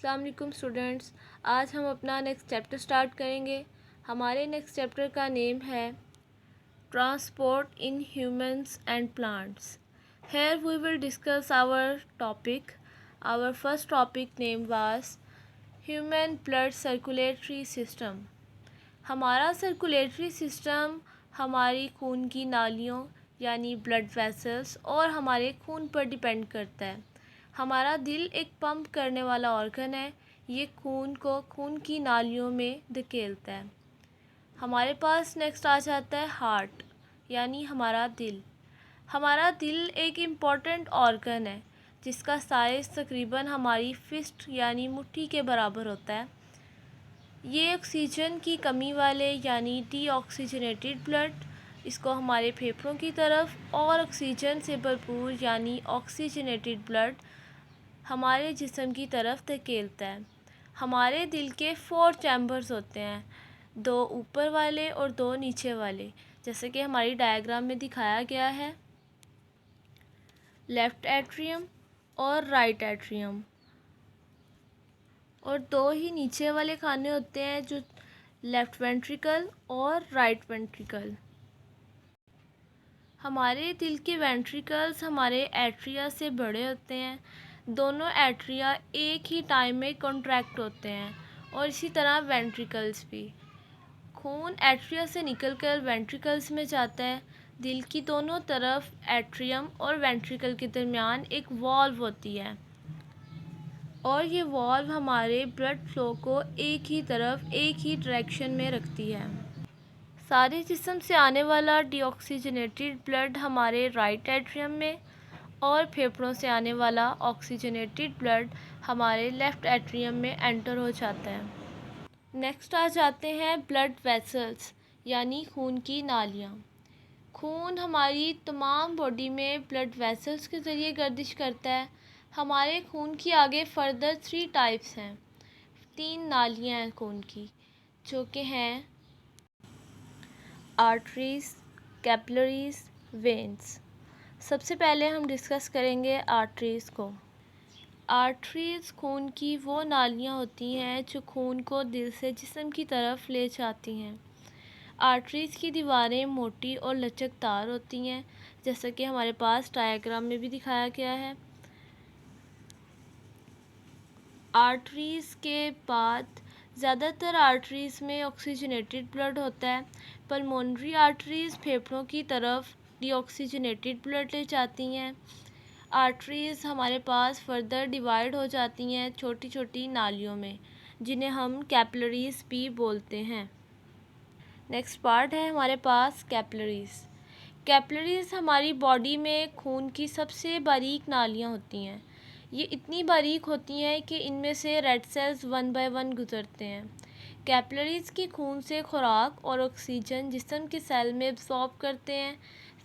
अस्सलाम वालेकुम स्टूडेंट्स। आज हम अपना नेक्स्ट चैप्टर स्टार्ट करेंगे। हमारे नेक्स्ट चैप्टर का नेम है transport in humans and plants. Here we will discuss our topic. Our first topic name was human blood circulatory system. हमारा सर्कुलेटरी सिस्टम हमारी खून की नालियों यानी ब्लड वेसल्स और हमारे खून पर डिपेंड करता है। हमारा दिल एक पंप करने वाला ऑर्गन है। ये खून को खून की नालियों में धकेलता है। हमारे पास नेक्स्ट आ जाता है हार्ट यानी हमारा दिल। हमारा दिल एक इम्पॉर्टेंट ऑर्गन है जिसका साइज़ तकरीबन हमारी फिस्ट यानी मुट्ठी के बराबर होता है। ये ऑक्सीजन की कमी वाले यानी डीऑक्सीजनेटेड ब्लड इसको हमारे फेफड़ों की तरफ और ऑक्सीजन से भरपूर यानी ऑक्सीजनेटेड ब्लड हमारे जिस्म की तरफ धकेलता है। हमारे दिल के 4 चैम्बर्स होते हैं, 2 ऊपर वाले और 2 नीचे वाले, जैसे कि हमारी डायग्राम में दिखाया गया है। लेफ़्ट एट्रियम और राइट एट्रियम, और 2 ही नीचे वाले खाने होते हैं जो लेफ़्ट वेंट्रिकल और राइट वेंट्रिकल। हमारे दिल के वेंट्रिकल्स हमारे एट्रिया से बड़े होते हैं। दोनों एट्रिया एक ही टाइम में कॉन्ट्रैक्ट होते हैं और इसी तरह वेंट्रिकल्स भी। खून एट्रिया से निकलकर वेंट्रिकल्स में जाता है। दिल की दोनों तरफ एट्रियम और वेंट्रिकल के दरमियान एक वॉल्व होती है और ये वॉल्व हमारे ब्लड फ्लो को एक ही तरफ एक ही डायरेक्शन में रखती है। सारे जिस्म से आने वाला डीऑक्सीजनेटेड ब्लड हमारे राइट एट्रियम में और फेफड़ों से आने वाला ऑक्सीजनेटेड ब्लड हमारे लेफ़्ट एट्रियम में एंटर हो जाता है। नेक्स्ट आ जाते हैं ब्लड वेसल्स यानी खून की नालियाँ। खून हमारी तमाम बॉडी में ब्लड वेसल्स के ज़रिए गर्दिश करता है। हमारे खून की आगे फर्दर 3 टाइप्स हैं, 3 नालियाँ हैं खून की, जो कि हैं आर्टरीज़, कैपिलरीज़, वेन्स। सबसे पहले हम डिस्कस करेंगे आर्टरीज़ को। आर्टरीज़ खून की वो नालियाँ होती हैं जो खून को दिल से जिस्म की तरफ ले जाती हैं। आर्टरीज़ की दीवारें मोटी और लचकदार होती हैं, जैसा कि हमारे पास डायग्राम में भी दिखाया गया है। आर्टरीज़ के बाद ज़्यादातर आर्टरीज़ में ऑक्सीजनेटेड ब्लड होता है। पल्मोनरी आर्टरीज़ फेफड़ों की तरफ डीऑक्सीजनेटेड ब्लड ले जाती हैं। आर्टरीज़ हमारे पास फर्दर डिवाइड हो जाती हैं छोटी छोटी नालियों में, जिन्हें हम कैपिलरीज़ भी बोलते हैं। नेक्स्ट पार्ट है हमारे पास कैपिलरीज़। कैपिलरीज़ हमारी बॉडी में खून की सबसे बारीक नालियाँ होती हैं। ये इतनी बारीक होती हैं कि इनमें से रेड सेल्स 1 बाय 1 गुजरते हैं। कैपिलरीज़ की खून से खुराक और ऑक्सीजन जिस्म के सेल में एब्जॉर्ब करते हैं।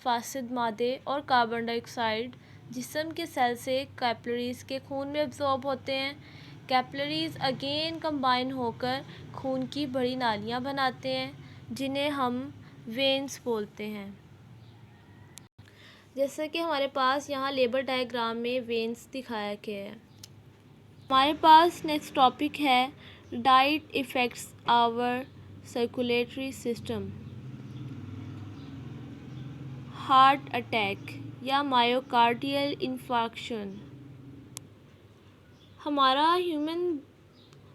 फासिद मादे और कार्बन डाइऑक्साइड जिस्म के सेल से कैपिलरीज़ के खून में एब्जॉर्ब होते हैं। कैपिलरीज़ अगेन कंबाइन होकर खून की बड़ी नालियाँ बनाते हैं, जिन्हें हम वेन्स बोलते हैं। जैसा कि हमारे पास यहाँ लेबर डायग्राम में वेन्स दिखाया गया है। हमारे पास नेक्स्ट टॉपिक है diet effects our circulatory system. Heart attack या मायोकार्डियल इन्फार्क्शन। हमारा ह्यूमन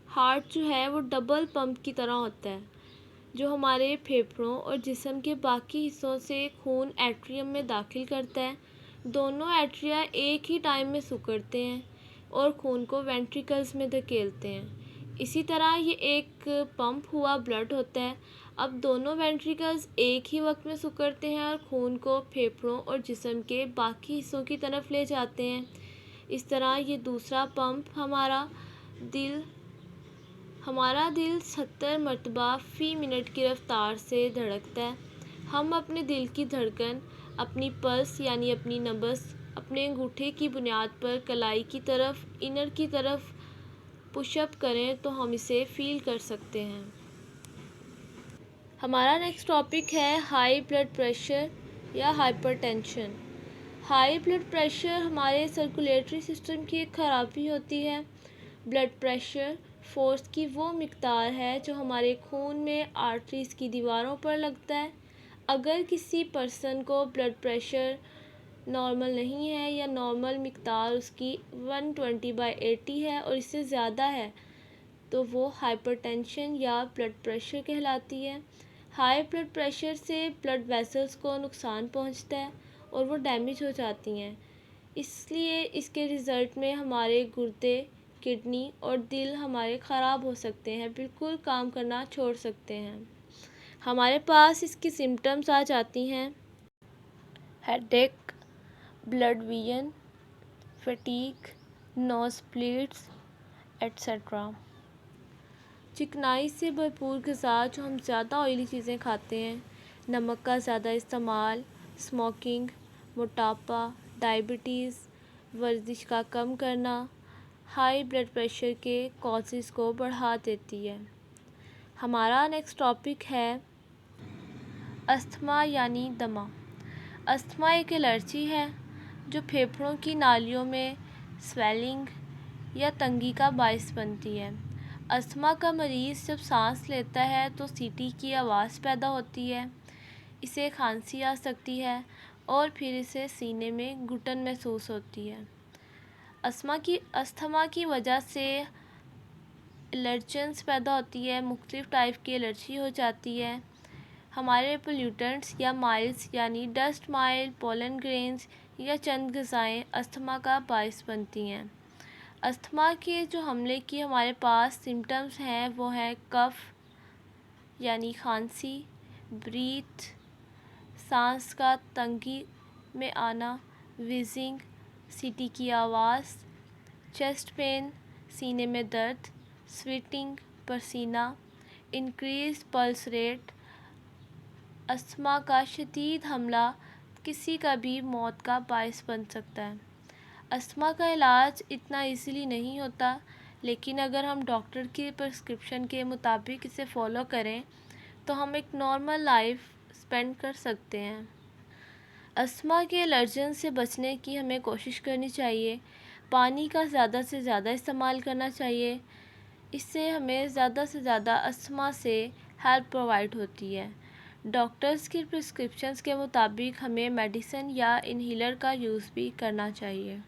हार्ट जो है वो डबल पंप की तरह होता है, जो हमारे फेफड़ों और जिस्म के बाकी हिस्सों से खून एट्रियम में दाखिल करता है। दोनों एट्रिया एक ही टाइम में सिकुड़ते हैं और खून को वेंट्रिकल्स में धकेलते हैं। इसी तरह ये एक पंप हुआ ब्लड होता है। अब दोनों वेंट्रिकल्स एक ही वक्त में सिकुड़ते हैं और खून को फेफड़ों और जिस्म के बाकी हिस्सों की तरफ ले जाते हैं। इस तरह ये दूसरा पंप हमारा दिल 70 मरतबा फ़ी मिनट की रफ़्तार से धड़कता है। हम अपने दिल की धड़कन, अपनी पल्स यानी अपनी नब्ज़ अपने अंगूठे की बुनियाद पर कलाई की तरफ, इनर की तरफ पुशअप करें तो हम इसे फ़ील कर सकते हैं। हमारा नेक्स्ट टॉपिक है हाई ब्लड प्रेशर या हाइपरटेंशन। हाई ब्लड प्रेशर हमारे सर्कुलेटरी सिस्टम की एक ख़राबी होती है। ब्लड प्रेशर फोर्स की वो मिक़दार है जो हमारे खून में आर्टरीज़ की दीवारों पर लगता है। अगर किसी पर्सन को ब्लड प्रेशर नॉर्मल नहीं है या नॉर्मल मिक़दार उसकी 120/80 है और इससे ज़्यादा है तो वो हाइपरटेंशन या ब्लड प्रेशर कहलाती है। हाई ब्लड प्रेशर से ब्लड वेसल्स को नुकसान पहुंचता है और वो डैमेज हो जाती हैं। इसलिए इसके रिज़ल्ट में हमारे गुर्दे, किडनी और दिल हमारे ख़राब हो सकते हैं, बिल्कुल काम करना छोड़ सकते हैं। हमारे पास इसकी सिम्टम्स आ जाती हैं headache, blood vision, fatigue, nose bleeds etcetera. चिकनाई से भरपूर ग़िज़ा जो हम ज़्यादा ऑयली चीज़ें खाते हैं, नमक का ज़्यादा इस्तेमाल, स्मोकिंग, मोटापा, डायबिटीज़, वर्जिश का कम करना हाई ब्लड प्रेशर के कॉजेज़ को बढ़ा देती है। हमारा नेक्स्ट टॉपिक है अस्थमा यानी दमा। अस्थमा एक एलर्जी है जो फेफड़ों की नालियों में स्वेलिंग या तंगी का बायस बनती है। अस्थमा का मरीज़ जब सांस लेता है तो सीटी की आवाज़ पैदा होती है, इसे खांसी आ सकती है और फिर इसे सीने में घुटन महसूस होती है। अस्थमा की वजह से एलर्जेंस पैदा होती है, मुख्तलिफ़ टाइप की एलर्जी हो जाती है। हमारे पोल्यूटेंट्स या माइल्स यानी डस्ट माइल, पोलन ग्रेन्स या चंद ग़िज़ाएँ अस्थमा का बायस बनती हैं। अस्थमा के जो हमले की हमारे पास सिम्टम्स हैं वो हैं कफ़ यानी खांसी, ब्रीथ, सांस का तंगी में आना, विज़िंग, सीटी की आवाज़, चेस्ट पेन, सीने में दर्द, स्वेटिंग, पसीना, इंक्रीज़ पल्स रेट। अस्थमा का शदीद हमला किसी का भी मौत का बायस बन सकता है। अस्थमा का इलाज इतना इजीली नहीं होता, लेकिन अगर हम डॉक्टर की प्रिस्क्रिप्शन के मुताबिक इसे फॉलो करें तो हम एक नॉर्मल लाइफ स्पेंड कर सकते हैं। अस्थमा के एलर्जन से बचने की हमें कोशिश करनी चाहिए। पानी का ज़्यादा से ज़्यादा इस्तेमाल करना चाहिए, इससे हमें ज़्यादा से ज़्यादा अस्थमा से हेल्प प्रोवाइड होती है। डॉक्टर्स की प्रिस्क्रिप्शंस के मुताबिक हमें मेडिसिन या इन्हीलर का यूज़ भी करना चाहिए।